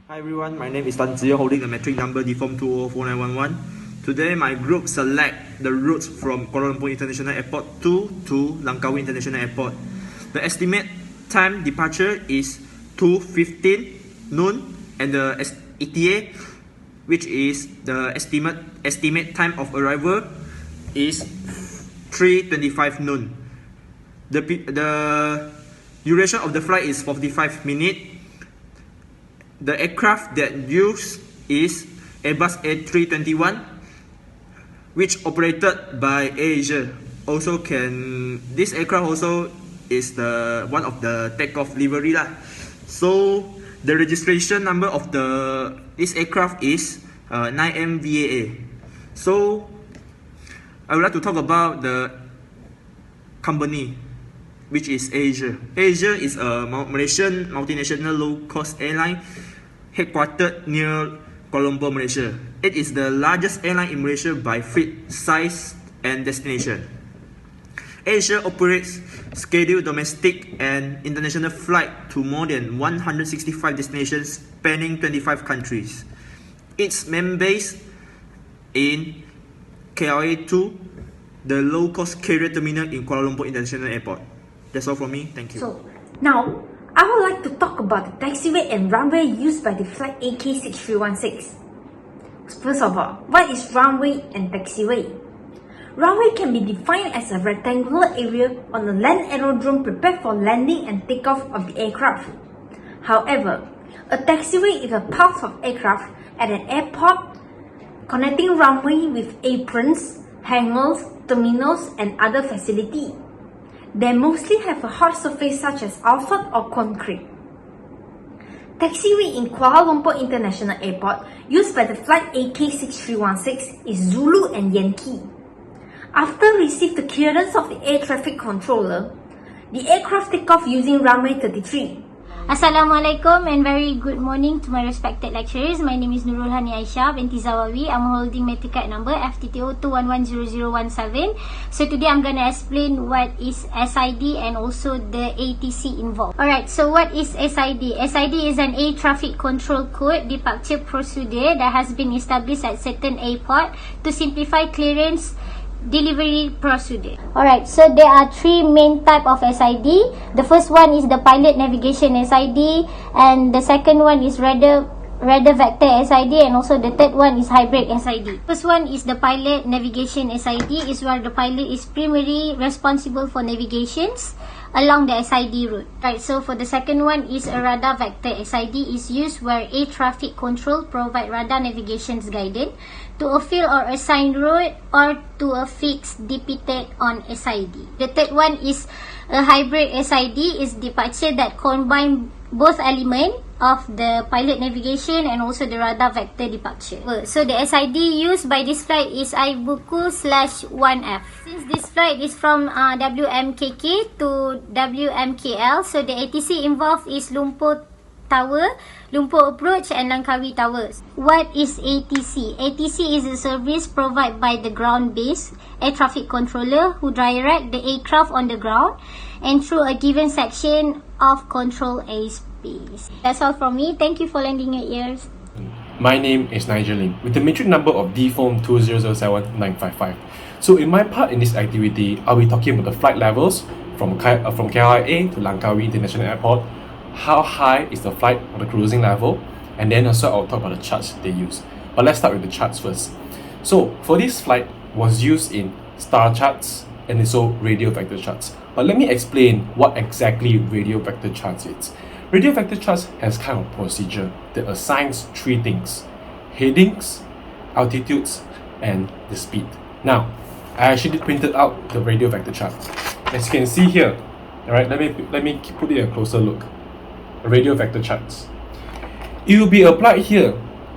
Hi everyone, my name is Zhi Yong holding the metric number DFOM2004911. Today my group select the routes from Kuala Lumpur International Airport to Langkawi International Airport. The estimate time departure is 2:15 noon and the ETA, which is the estimate time of arrival, is 3:25 noon. The duration of the flight is 45 minutes. The aircraft that used is Airbus A321, which operated by Ayaesha. This aircraft also is the one of the takeoff livery lah. So the registration number of this aircraft is 9MVAA. So I would like to talk about the company, which is Ayaesha. Ayaesha is a Malaysian multinational low-cost airline headquartered near Kuala Lumpur, Malaysia. It is the largest airline in Malaysia by fleet size and destination. Ayaesha operates scheduled domestic and international flight to more than 165 destinations spanning 25 countries. Its main base in KLA2, the low-cost carrier terminal in Kuala Lumpur International Airport. That's all from me. Thank you. So, now, I would like to talk about the taxiway and runway used by the flight AK6316. First of all, what is runway and taxiway? Runway can be defined as a rectangular area on a land aerodrome prepared for landing and takeoff of the aircraft. However, a taxiway is a path of aircraft at an airport connecting runway with aprons, hangars, terminals, and other facilities. They mostly have a hard surface such as asphalt or concrete. Taxiway in Kuala Lumpur International Airport used by the flight AK6316 is Zulu and Yankee. After receive the clearance of the air traffic controller, the aircraft take off using runway 33. Assalamualaikum and very good morning to my respected lecturers. My name is Nurul, Hanie, Ayaesha, binti Zawawi. I'm holding metric card number FTTO2110017. So today I'm gonna explain what is SID and also the ATC involved. Alright, so what is SID? SID is an air traffic control code departure procedure that has been established at certain airport to simplify clearance delivery procedure. Alright, so there are three main type of SID. The first one is the pilot navigation SID, and the second one is radar vector SID, and also the third one is hybrid SID. First one is the pilot navigation SID, is where the pilot is primarily responsible for navigations along the SID route. Right, so for the second one is a radar vector SID, is used where air traffic control provide radar navigations guidance to a field or assigned route or to a fixed depicted on SID. The third one is a hybrid SID, is departure that combine both elements of the pilot navigation and also the radar vector departure. So the SID used by this flight is ibuku/1F. Since this flight is from WMKK to WMKL, so the ATC involved is Lumpur Tower, Lumpur Approach and Langkawi Towers. What is ATC? ATC is a service provided by the ground-based air traffic controller who direct the aircraft on the ground and through a given section of control airspace. That's all from me. Thank you for lending your ears. My name is Nigel Ling with the metric number of DFOM2007954. So in my part in this activity, I'll be talking about the flight levels from KLIA to Langkawi International Airport. How high is the flight or the cruising level, and then also I'll talk about the charts they use. But let's start with the charts first. So for this flight was used in star charts and also radio vector charts. But let me explain what exactly radio vector charts is. Radio vector charts has kind of procedure that assigns three things: headings, altitudes, and the speed. Now, I actually printed out the radio vector chart. As you can see here, alright, let me put it a closer look. Radio vector charts. It will be applied here,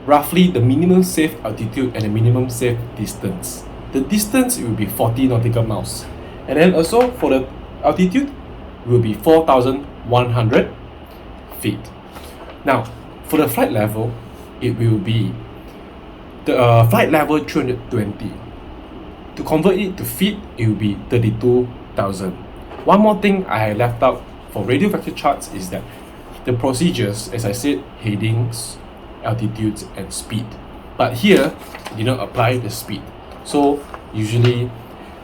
roughly the minimum safe altitude and the minimum safe distance. The distance will be 40 nautical miles, and then also for the altitude will be 4,100 feet. Now, for the flight level, it will be the flight level 320. To convert it to feet, it will be 32,000. One more thing I left out for radio vector charts is that the procedures, as I said, headings, altitudes, and speed. But here, it did not apply the speed. So usually,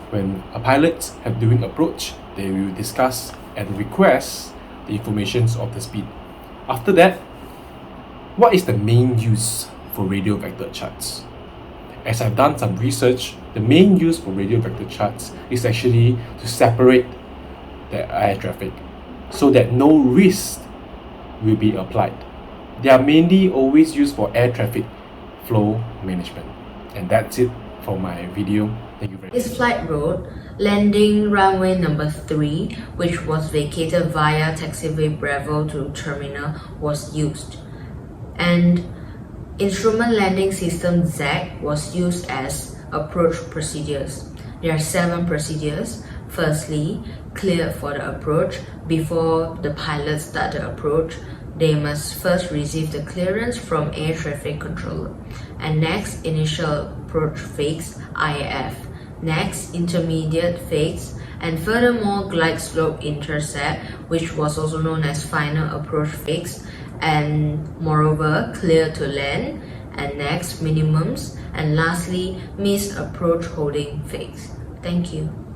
when a pilot have doing approach, they will discuss and request the informations of the speed. After that, what is the main use for radio vector charts? As I've done some research, the main use for radio vector charts is actually to separate the air traffic so that no risk will be applied. They are mainly always used for air traffic flow management. And that's it for my video. Thank you very much. This flight route, landing runway number 3, which was vacated via taxiway Bravo to terminal, was used. And instrument landing system ZAC was used as approach procedures. There are 7 procedures. Firstly, clear for the approach. Before the pilots start the approach, they must first receive the clearance from air traffic controller. And next, initial approach phase, IAF. Next, intermediate phase, and furthermore, glide slope intercept, which was also known as final approach phase, and moreover, clear to land, and next, minimums, and lastly, missed approach holding phase. Thank you.